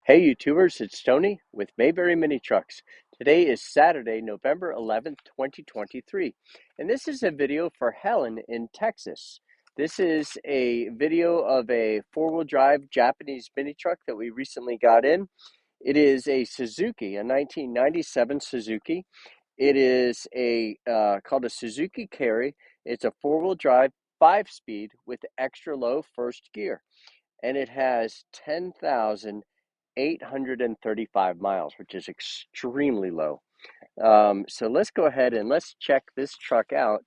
Hey YouTubers, it's Tony with Mayberry Mini Trucks. Today is Saturday, November 11th, 2023, and this is a video for Helen in Texas. This is a video of a four-wheel drive Japanese mini truck that we recently got in. It is a Suzuki, a 1997 Suzuki. It is called a Suzuki Carry. It's a four-wheel drive, 5-speed with extra low first gear, and it has 10,835 miles, which is extremely low. So let's go ahead and let's check this truck out.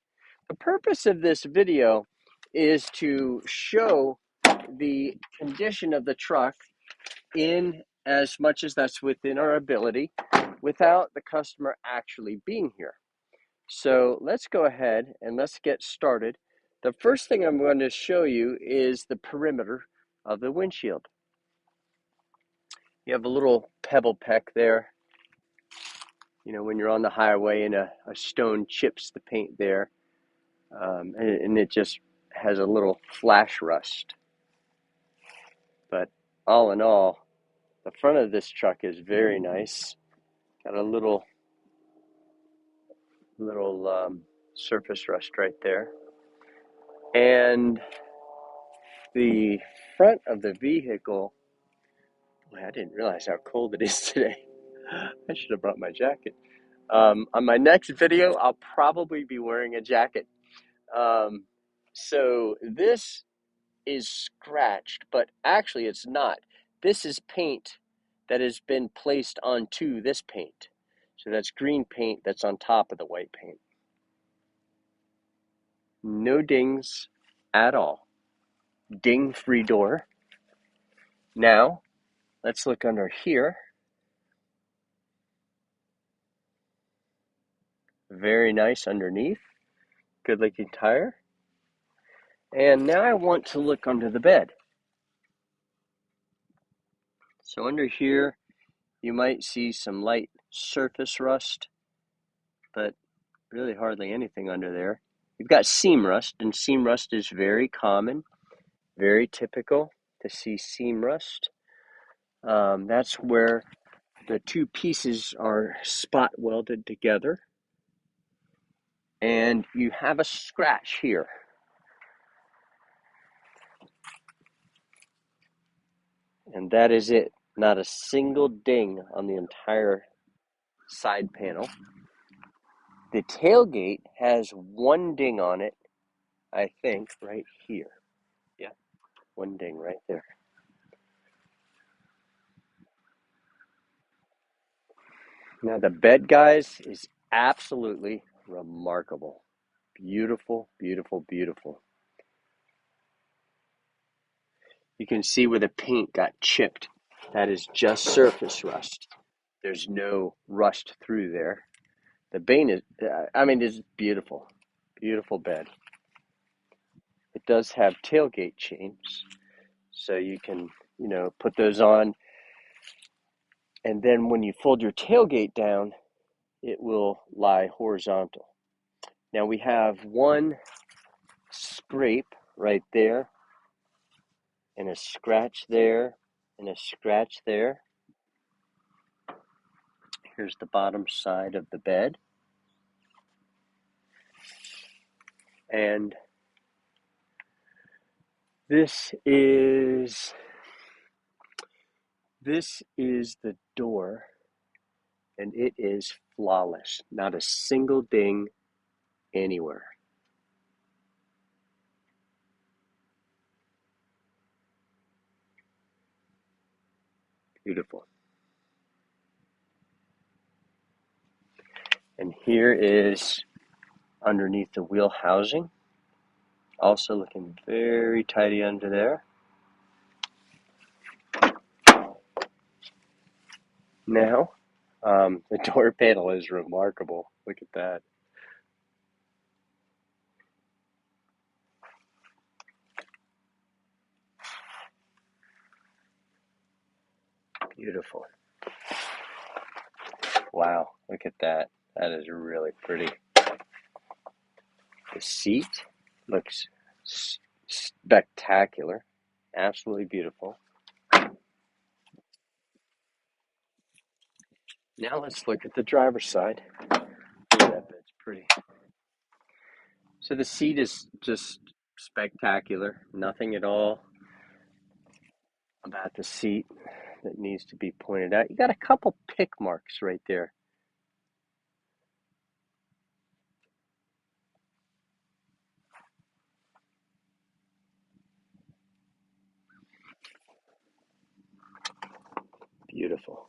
The purpose of this video is to show the condition of the truck in as much as that's within our ability without the customer actually being here. So let's go ahead and let's get started. The first thing I'm going to show you is the perimeter of the windshield. You have a little pebble peck there. You know, when you're on the highway and a stone chips the paint there, and it just has a little flash rust. But all in all, the front of this truck is very nice. Got a little surface rust right there. And the front of the vehicle, boy, I didn't realize how cold it is today. I should have brought my jacket. On my next video, I'll probably be wearing a jacket. So this is scratched, but actually it's not. This is paint that has been placed onto this paint. So that's green paint that's on top of the white paint. No dings at all. Ding-free door. Now, let's look under here. Very nice underneath. Good looking tire. And now I want to look under the bed. So under here, you might see some light surface rust, but really hardly anything under there. You've got seam rust, and seam rust is very common, very typical to see seam rust. That's where the two pieces are spot welded together, and you have a scratch here. And that is it. Not a single ding on the entire side panel. The tailgate has one ding on it, I think, right here. Yeah, one ding right there. Now the bed, guys, is absolutely remarkable. Beautiful, beautiful, beautiful. You can see where the paint got chipped. That is just surface rust. There's no rust through there. The paint is, it's beautiful. Beautiful bed. It does have tailgate chains, so you can, put those on. And then when you fold your tailgate down, it will lie horizontal. Now we have one scrape right there, and a scratch there, and a scratch there. Here's the bottom side of the bed. And this is the door, and it is flawless. Not a single ding anywhere. Beautiful. And here is underneath the wheel housing. Also looking very tidy under there. Now, the door panel is remarkable. Look at that. Beautiful. Wow, look at that. That is really pretty. The seat looks spectacular. Absolutely beautiful. Now let's look at the driver's side. Look at that, it's pretty. So the seat is just spectacular. Nothing at all about the seat that needs to be pointed out. You got a couple pick marks right there. Beautiful.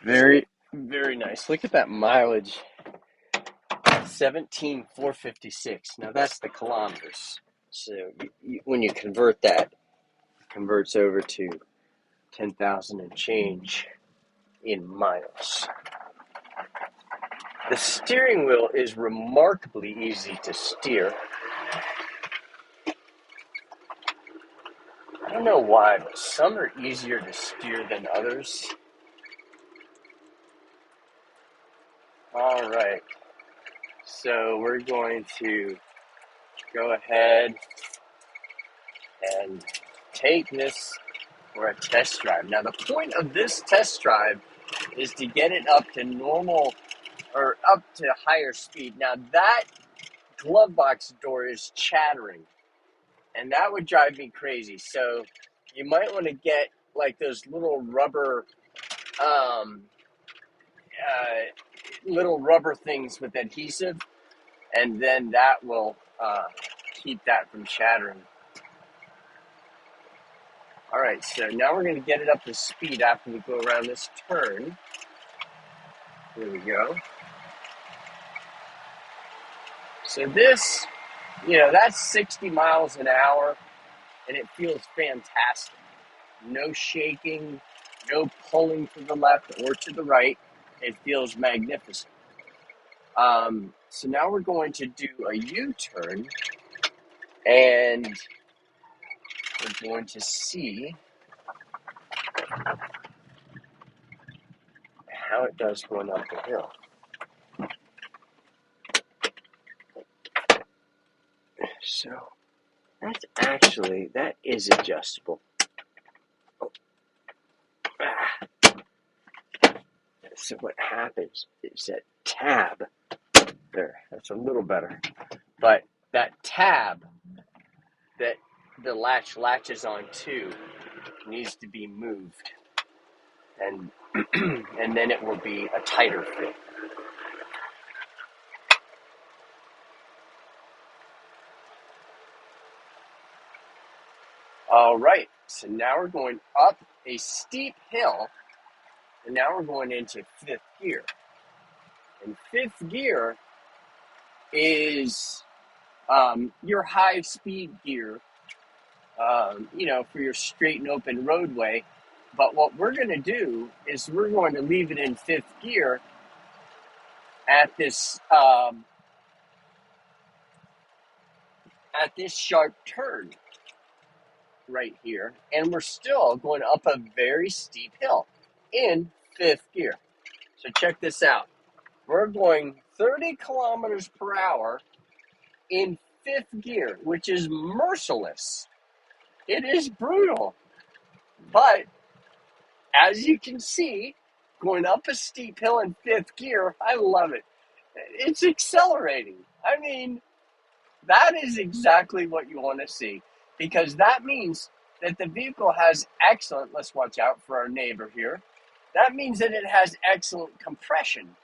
Very, very nice. Look at that mileage. 17,456. Now that's the kilometers. So when you convert that, it converts over to 10,000 and change in miles. The steering wheel is remarkably easy to steer. I don't know why, but some are easier to steer than others. All right, so we're going to go ahead and take this for a test drive. Now, the point of this test drive is to get it up to normal or up to higher speed. Now, that glove box door is chattering, and that would drive me crazy. So you might want to get like those um, little rubber things with adhesive, and then that will keep that from chattering. All right, so now we're going to get it up to speed after we go around this turn. Here we go. So this, that's 60 miles an hour, and it feels fantastic. No shaking, no pulling to the left or to the right. It feels magnificent. So now we're going to do a U-turn, and we're going to see how it does going up the hill. So that is adjustable. So what happens is that tab, there, that's a little better, but that tab that the latch latches onto needs to be moved, and and then it will be a tighter fit. All right, so now we're going up a steep hill, and now we're going into fifth gear. And fifth gear is your high speed gear, for your straight and open roadway. But what we're going to do is we're going to leave it in fifth gear at this sharp turn right here, and we're still going up a very steep hill in fifth gear. So check this out. We're going 30 kilometers per hour in fifth gear, which is merciless. It is brutal. But as you can see, going up a steep hill in fifth gear, I love it. It's accelerating. I mean, that is exactly what you want to see, because that means that the vehicle has excellent, let's watch out for our neighbor here. That means that it has excellent compression.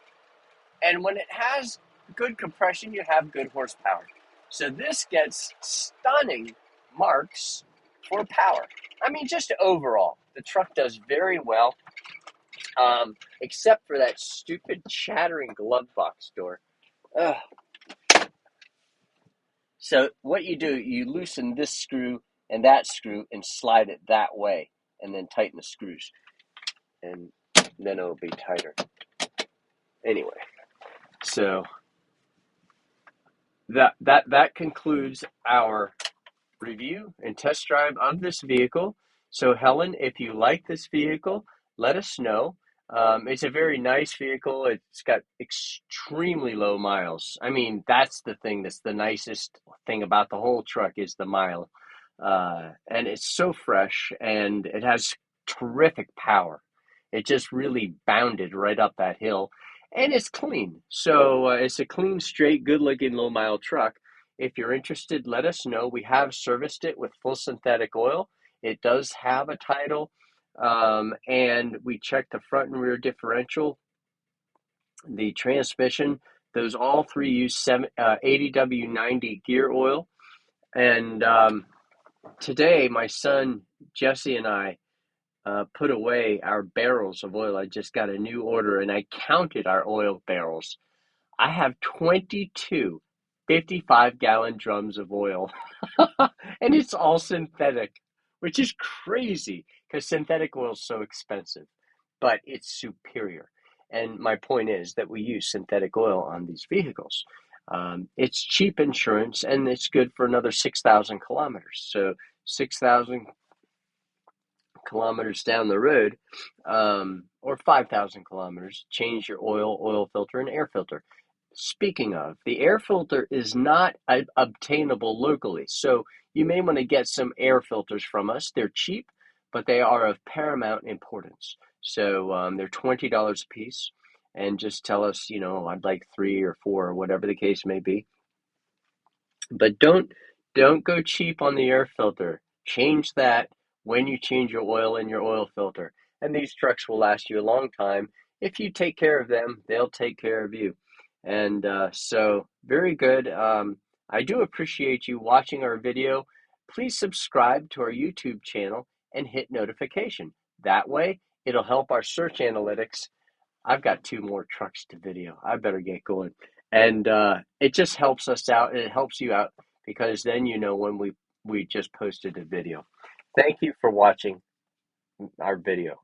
And when it has good compression, you have good horsepower. So this gets stunning marks for power. I mean, just overall, the truck does very well, except for that stupid chattering glove box door. Ugh. So what you do, you loosen this screw and that screw and slide it that way, and then tighten the screws, and then it'll be tighter. Anyway, so that concludes our review and test drive of this vehicle. So Helen, if you like this vehicle, let us know. It's a very nice vehicle. It's got extremely low miles. I mean, that's the thing that's the nicest thing about the whole truck is the mile. And it's so fresh, and it has terrific power. It just really bounded right up that hill, and it's clean. So it's a clean, straight, good-looking low-mile truck. If you're interested, let us know. We have serviced it with full synthetic oil. It does have a title, and we checked the front and rear differential, the transmission. Those all three use 80W90 gear oil. And today, my son Jesse and I put away our barrels of oil. I just got a new order and I counted our oil barrels. I have 22 55-gallon drums of oil, and it's all synthetic, which is crazy because synthetic oil is so expensive, but it's superior. And my point is that we use synthetic oil on these vehicles. It's cheap insurance and it's good for another 6,000 kilometers. So 6,000 kilometers down the road, or 5,000 kilometers, change your oil filter, and air filter. Speaking of, the air filter is not obtainable locally. So you may want to get some air filters from us. They're cheap, but they are of paramount importance. So they're $20 a piece. And just tell us, I'd like 3 or 4 or whatever the case may be. But don't go cheap on the air filter. Change that when you change your oil in your oil filter. And these trucks will last you a long time. If you take care of them, they'll take care of you. And so very good. I do appreciate you watching our video. Please subscribe to our YouTube channel and hit notification. That way, it'll help our search analytics. I've got 2 more trucks to video. I better get going. And it just helps us out, and it helps you out because then you know when we just posted a video. Thank you for watching our video.